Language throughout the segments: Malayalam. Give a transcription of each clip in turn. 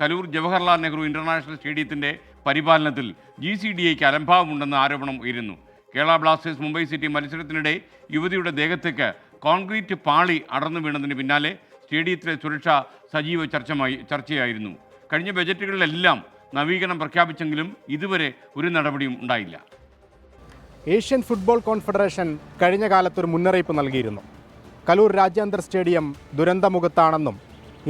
കലൂർ ജവഹർലാൽ നെഹ്റു ഇന്റർനാഷണൽ സ്റ്റേഡിയത്തിന്റെ പരിപാലനത്തിൽ GCDAക്ക് അലംഭാവമുണ്ടെന്ന് ആരോപണം ഉയരുന്നു. കേരള ബ്ലാസ്റ്റേഴ്സ് മുംബൈ സിറ്റി മത്സരത്തിനിടെ യുവതിയുടെ ദേഹത്തേക്ക് കോൺക്രീറ്റ് പാളി അടർന്നു വീണതിന് പിന്നാലെ സ്റ്റേഡിയത്തിലെ സുരക്ഷ സജീവ ചർച്ചയായിരുന്നു. കഴിഞ്ഞ ബജറ്റുകളിലെല്ലാം നവീകരണം പ്രഖ്യാപിച്ചെങ്കിലും ഇതുവരെ ഒരു നടപടിയും ഉണ്ടായില്ല. ഏഷ്യൻ ഫുട്ബോൾ കോൺഫെഡറേഷൻ കഴിഞ്ഞ കാലത്തൊരു മുന്നറിയിപ്പ് നൽകിയിരുന്നു. കലൂർ രാജ്യാന്തര സ്റ്റേഡിയം ദുരന്തമുഖത്താണെന്നും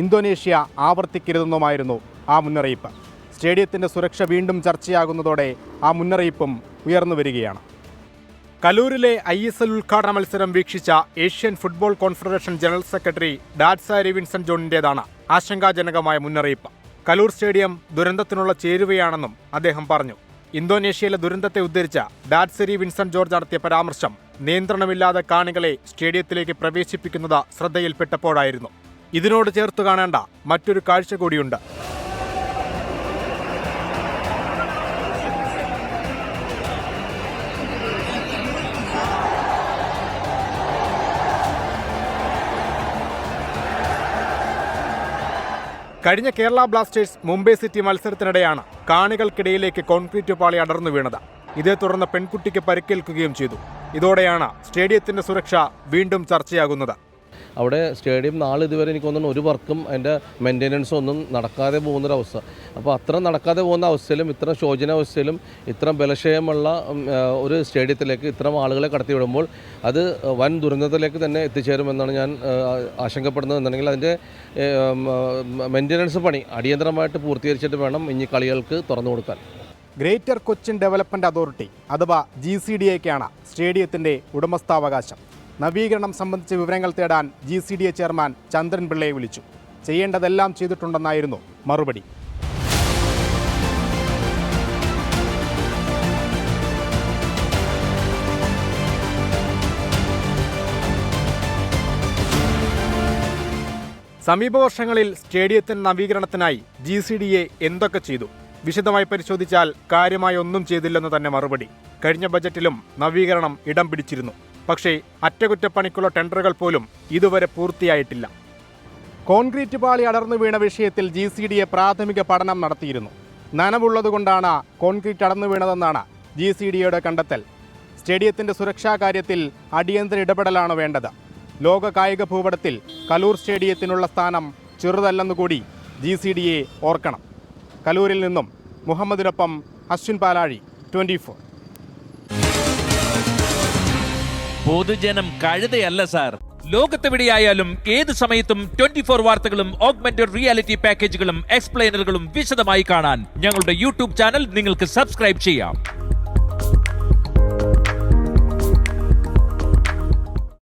ഇന്തോനേഷ്യ ആവർത്തിക്കരുതെന്നുമായിരുന്നു ആ മുന്നറിയിപ്പ്. സ്റ്റേഡിയത്തിൻ്റെ സുരക്ഷ വീണ്ടും ചർച്ചയാകുന്നതോടെ ആ മുന്നറിയിപ്പും ഉയർന്നു വരികയാണ്. കലൂരിലെ ISL ഉദ്ഘാടന മത്സരം വീക്ഷിച്ച Asian football confederation general secretary ഡാഡ്സാരി വിൻസെന്റ് ജോണിൻ്റേതാണ് ആശങ്കാജനകമായ മുന്നറിയിപ്പ്. കലൂർ സ്റ്റേഡിയം ദുരന്തത്തിനുള്ള ചേരുവയാണെന്നും അദ്ദേഹം പറഞ്ഞു. ഇന്തോനേഷ്യയിലെ ദുരന്തത്തെ ഉദ്ധരിച്ച ഡാഡ്സരി വിൻസെന്റ് ജോർജ് നടത്തിയ പരാമർശം നിയന്ത്രണമില്ലാതെ കാണികളെ സ്റ്റേഡിയത്തിലേക്ക് പ്രവേശിപ്പിക്കുന്നത് ശ്രദ്ധയിൽപ്പെട്ടപ്പോഴായിരുന്നു. ഇതിനോട് ചേർത്ത് കാണേണ്ട മറ്റൊരു കാഴ്ച കൂടിയുണ്ട്. കഴിഞ്ഞ കേരള ബ്ലാസ്റ്റേഴ്സ് മുംബൈ സിറ്റി മത്സരത്തിനിടെയാണ് കാണികൾക്കിടയിലേക്ക് കോൺക്രീറ്റ് പാളി അടർന്നു വീണത്. ഇതേ തുടർന്ന് പെൺകുട്ടിക്ക് പരിക്കേൽക്കുകയും ചെയ്തു. ഇതോടെയാണ് സ്റ്റേഡിയത്തിന്റെ സുരക്ഷ വീണ്ടും ചർച്ചയാകുന്നത്. അവിടെ സ്റ്റേഡിയം ഇതുവരെ എനിക്ക് തോന്നുന്നു ഒരു വർക്കും അതിൻ്റെ മെയിൻ്റെനൻസും ഒന്നും നടക്കാതെ പോകുന്നൊരവസ്ഥ. അപ്പോൾ അത്ര നടക്കാതെ പോകുന്ന അവസ്ഥയിലും ഇത്ര ശോചനാവസ്ഥയിലും ഇത്ര ബലക്ഷയമുള്ള ഒരു സ്റ്റേഡിയത്തിലേക്ക് ഇത്തരം ആളുകളെ കടത്തിവിടുമ്പോൾ അത് വൻ ദുരന്തത്തിലേക്ക് തന്നെ എത്തിച്ചേരുമെന്നാണ് ഞാൻ ആശങ്കപ്പെടുന്നത്. എന്നുണ്ടെങ്കിൽ അതിൻ്റെ മെയിൻ്റെനൻസ് പണി അടിയന്തരമായിട്ട് പൂർത്തീകരിച്ചിട്ട് വേണം ഇനി കളികൾക്ക് തുറന്നു കൊടുക്കാൻ. ഗ്രേറ്റർ കൊച്ചിൻ ഡെവലപ്മെൻറ്റ് അതോറിറ്റി അഥവാ GCDAക്കാണ് സ്റ്റേഡിയത്തിൻ്റെ ഉടമസ്ഥാവകാശം. നവീകരണം സംബന്ധിച്ച വിവരങ്ങൾ തേടാൻ GCDA ചെയർമാൻ ചന്ദ്രൻ പിള്ളയെ വിളിച്ചു. ചെയ്യേണ്ടതെല്ലാം ചെയ്തിട്ടുണ്ടെന്നായിരുന്നു മറുപടി. സമീപ വർഷങ്ങളിൽ സ്റ്റേഡിയത്തിന്റെ നവീകരണത്തിനായി GCDA എന്തൊക്കെ ചെയ്തു? വിശദമായി പരിശോധിച്ചാൽ കാര്യമായി ഒന്നും ചെയ്തില്ലെന്ന് തന്നെ മറുപടി. കഴിഞ്ഞ ബജറ്റിലും നവീകരണം ഇടം പിടിച്ചിരുന്നു. പക്ഷേ അറ്റകുറ്റപ്പണിക്കുള്ള ടെൻഡറുകൾ പോലും ഇതുവരെ പൂർത്തിയായിട്ടില്ല. കോൺക്രീറ്റ് പാളി അടർന്നു വീണ വിഷയത്തിൽ GCDA പ്രാഥമിക പഠനം നടത്തിയിരുന്നു. നനവുള്ളതുകൊണ്ടാണ് കോൺക്രീറ്റ് അടർന്നു വീണതെന്നാണ് GCDAയുടെ കണ്ടെത്തൽ. സ്റ്റേഡിയത്തിൻ്റെ സുരക്ഷാ കാര്യത്തിൽ അടിയന്തര ഇടപെടലാണ് വേണ്ടത്. ലോക കായിക ഭൂപടത്തിൽ കലൂർ സ്റ്റേഡിയത്തിനുള്ള സ്ഥാനം ചെറുതല്ലെന്നുകൂടി GCDA ഓർക്കണം. കലൂരിൽ നിന്നും മുഹമ്മദിനൊപ്പം അശ്വിൻ പാലാഴി, 24. പൊതുജനം കഴുതയല്ല സാർ. ലോകത്തെവിടെയായാലും ഏത് സമയത്തും 24 വാർത്തകളും ഓഗ്മെന്റഡ് റിയാലിറ്റി പാക്കേജുകളും എക്സ്പ്ലെയിനറുകളും വിശദമായി കാണാൻ ഞങ്ങളുടെ YouTube ചാനൽ നിങ്ങൾക്ക് സബ്സ്ക്രൈബ് ചെയ്യാം.